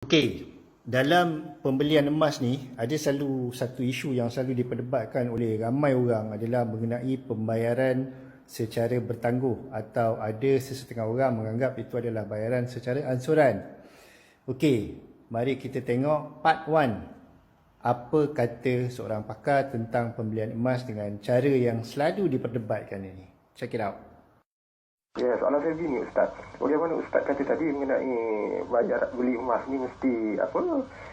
Okey, dalam pembelian emas ni ada selalu satu isu yang selalu diperdebatkan oleh ramai orang adalah mengenai pembayaran secara bertangguh atau ada sesetengah orang menganggap itu adalah bayaran secara ansuran. Okey, mari kita tengok part 1. Apa kata seorang pakar tentang pembelian emas dengan cara yang selalu diperdebatkan ini. Check it out. Ya, soalan saya begini Ustaz. Bagaimana Ustaz kata tadi mengenai bayar beli emas ni mesti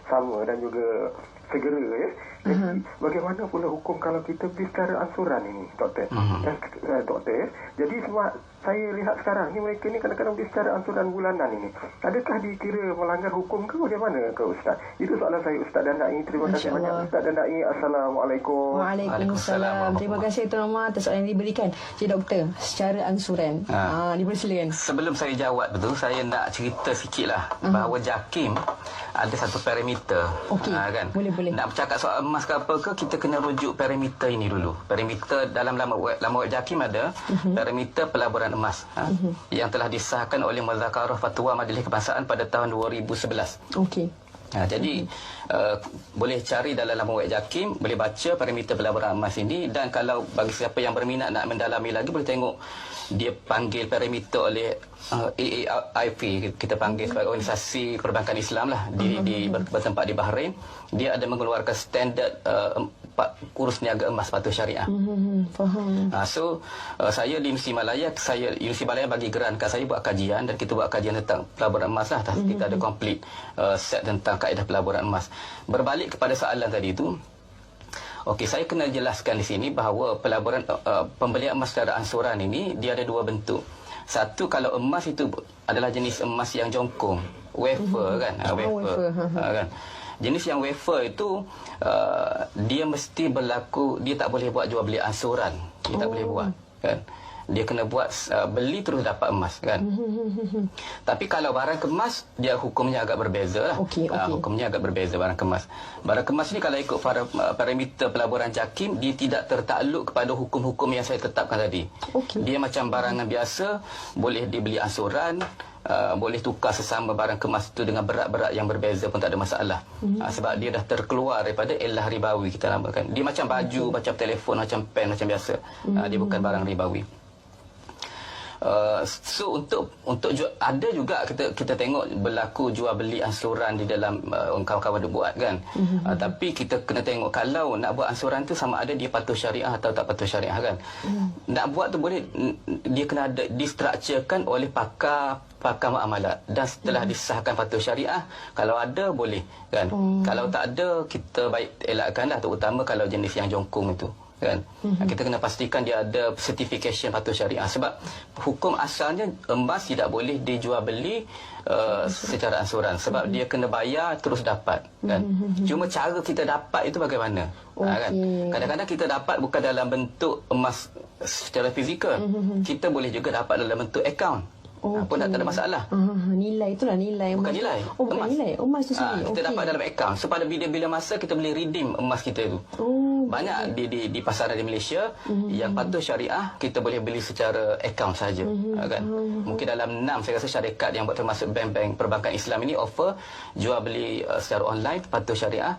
sama dan juga segera ya. Jadi bagaimana pula hukum kalau kita beli secara ansuran ini, doktor? Doktor ya. Jadi saya lihat sekarang ni mereka ni kadang-kadang beli secara ansuran bulanan ini. Adakah dikira melanggar hukum ke bagaimana ke Ustaz? Itu soalan saya Ustaz dan Nai. Terima kasih banyak Ustaz dan Nai. Assalamualaikum. Waalaikumsalam. Terima kasih Tuan Omar atas soalan yang diberikan. Jadi doktor, secara ansuran. Dipersilakan. Sebelum saya jawab betul, saya nak cerita sikitlah bahawa JAKIM ada satu parameter. Okey. Kan? Boleh. Nak bercakap soal emas ke apa ke, kita kena rujuk parameter ini dulu. Parameter dalam laman web JAKIM ada parameter pelaburan emas yang telah disahkan oleh Muzakarah Fatwa Majlis Kebangsaan pada tahun 2011. Okey. Jadi boleh cari dalam laman web JAKIM, boleh baca parameter pelaburan emas ini, dan kalau bagi siapa yang berminat nak mendalami lagi boleh tengok dia panggil parameter oleh AAIP, kita panggil sebagai organisasi perbankan Islam lah, bertempat di Bahrain. Dia ada mengeluarkan standard kurs niaga emas patuh syariah. Faham. Saya di Universiti Malaya bagi gerankan saya buat kajian, dan kita buat kajian tentang pelaburan emas lah. Kita ada complete set tentang kaedah pelaburan emas. Berbalik kepada soalan tadi itu, okey, saya kena jelaskan di sini bahawa pembelian emas secara ansuran ini dia ada dua bentuk. Satu, kalau emas itu adalah jenis emas yang jongkong, wafer kan, wafer. Kan. Jenis yang wafer itu dia mesti berlaku, dia tak boleh buat jual beli ansuran. Dia tak boleh buat, kan. Dia kena buat beli terus dapat emas, kan. Tapi kalau barang kemas, dia hukumnya agak berbeza lah. Okey. Hukumnya agak berbeza barang kemas. Barang kemas ni kalau ikut parameter pelaburan JAKIM, dia tidak tertakluk kepada hukum-hukum yang saya tetapkan tadi. Dia macam barangan biasa, boleh dibeli ansuran, boleh tukar sesama barang kemas itu dengan berat-berat yang berbeza pun tak ada masalah. Sebab dia dah terkeluar daripada elah ribawi, kita namakan. Dia macam baju, macam telefon, macam pen, macam biasa. Dia bukan barang ribawi. Untuk ada juga kita tengok berlaku jual beli ansuran di dalam kawan-kawan dia buat, kan. Tapi kita kena tengok kalau nak buat ansuran tu sama ada dia patuh syariah atau tak patuh syariah, kan. Nak buat tu boleh, dia kena ada distructurekan oleh pakar muamalat, dan setelah disahkan patuh syariah, kalau ada boleh, kan. Kalau tak ada, kita baik elakkanlah, terutama kalau jenis yang jongkong itu, kan. Kita kena pastikan dia ada certification patuh syariah, sebab hukum asalnya emas tidak boleh dijual beli secara ansuran, sebab dia kena bayar terus dapat, kan. Cuma cara kita dapat itu bagaimana, kan. Kadang-kadang kita dapat bukan dalam bentuk emas secara fizikal, kita boleh juga dapat dalam bentuk akaun. Pun tak ada masalah. Nilai itulah nilai emas. Bukan nilai. Bukan emas. Nilai. Emas tu sendiri. Kita dapat dalam akaun. So pada bila masa kita boleh redeem emas kita itu. Banyak di pasaran di Malaysia yang patuh syariah, kita boleh beli secara akaun saja, kan. Mungkin dalam 6 saya rasa syarikat yang buat, termasuk bank-bank perbankan Islam ini, offer jual beli secara online patuh syariah.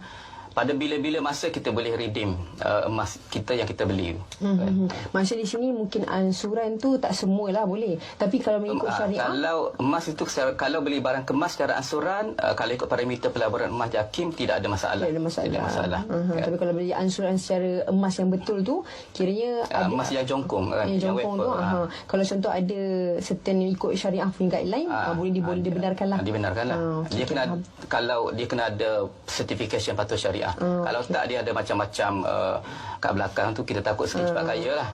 Pada bila-bila masa kita boleh redeem emas kita yang kita beli. Maksud di sini mungkin ansuran tu tak semualah boleh. Tapi kalau mengikut syariah, kalau emas itu, kalau beli barang kemas secara ansuran, kalau ikut parameter pelaburan emas JAKIM tidak ada masalah. Tidak ada masalah. Kan? Tapi kalau beli ansuran secara emas yang betul tu, kiranya emas yang jongkong, kan, yang jongkong tu. Kalau contoh ada certain ikut syariah punya guideline, boleh dibenarkanlah. Dibenarkanlah. Dia kena, kalau dia kena ada certification patuh syariah. Kalau tak, dia ada macam-macam kat belakang tu, kita takut sikit cepat kaya lah.